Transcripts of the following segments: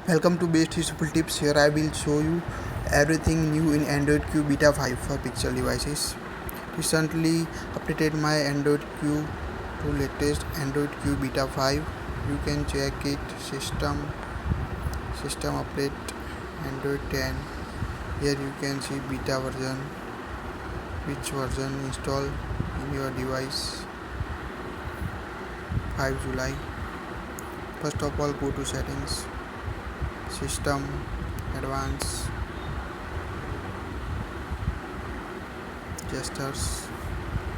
Welcome to BestusefulTips. Here I will show you everything new in Android Q Beta 5 for Pixel devices. Recently updated my Android Q to latest Android Q Beta 5. You can check it. System update Android 10. Here you can see beta version, which version install in your device. 5 July. First of all, go to settings, system, advanced, gestures,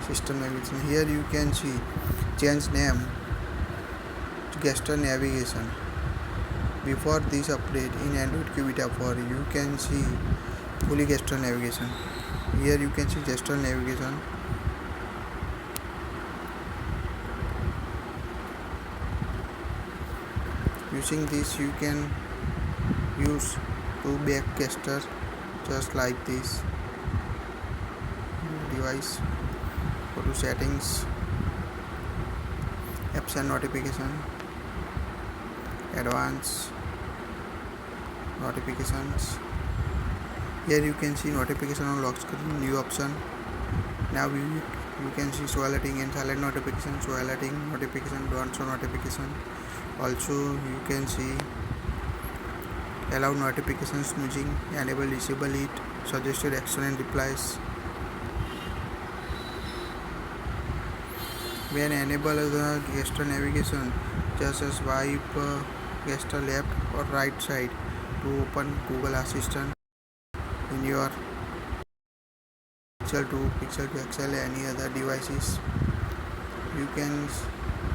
system navigation. Here you can see change name to gesture navigation. Before this update in Android Q Beta 4, you can see fully gesture navigation. Here you can see gesture navigation. Using this, you can use two back gesture just like this. Device, go to settings, apps and notification, advanced, notifications. Here you can see notification on lock screen, new option. Now you can see show alerting and silent notification, show alerting notification, don't show notification. Also you can see allow notifications snoozing, enable, disable it, suggested action and replies. When enable the gesture navigation, just swipe gesture left or right side to open Google Assistant in your Pixel 2, Pixel 2 XL, any other devices. You can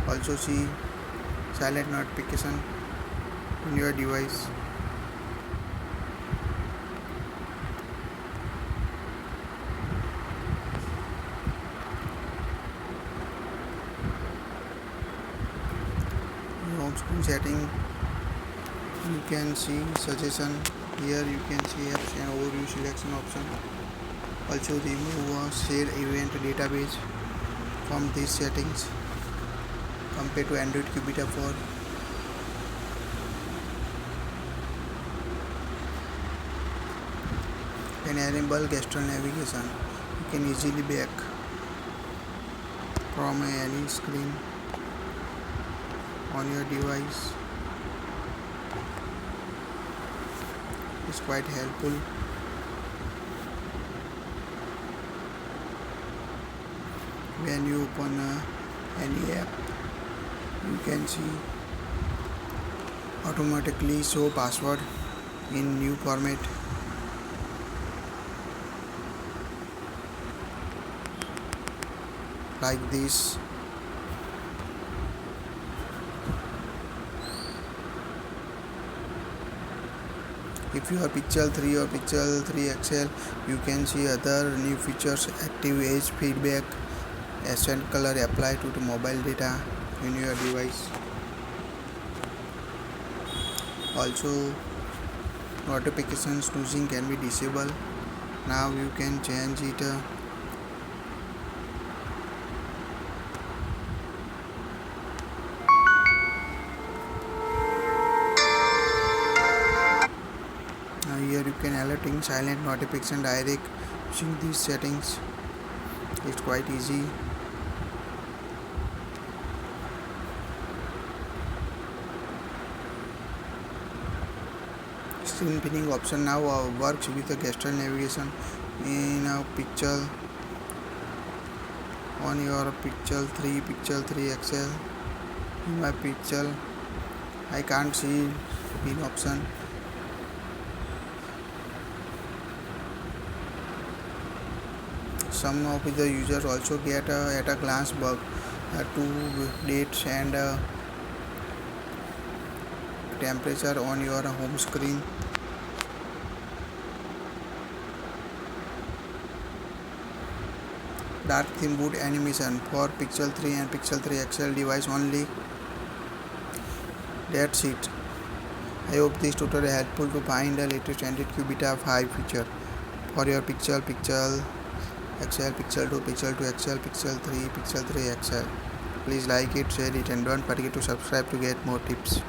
also see silent notification in your device. Home screen setting, you can see suggestion. Here you can see apps and overview selection option. Also remove a share event database from these settings compared to Android Q Beta 4. When enable gesture navigation, you can easily back from any screen on your device. It's quite helpful. When you open any app, you can see automatically show password in new format. Like this. If you are Pixel 3 or Pixel 3 XL, you can see other new features: active edge feedback, accent color apply to the mobile data in your device. Also, notification snoozing can be disabled. Now you can change it. Here you can alerting silent notification direct using these settings. It's quite easy. Screen pinning option now works with the gesture navigation in a picture on your Pixel 3 XL. In my Pixel, I can't see pin option. Some of the users also get at a glance bug to dates and temperature on your home screen. Dark theme boot animation for Pixel 3 and Pixel 3 XL device only. That's it. I hope this tutorial is helpful to find the latest Android Q Beta 5 feature for your Pixel XL, Pixel 2, Pixel 2 XL, Pixel 3 XL. Please like it, share it, and don't forget to subscribe to get more tips.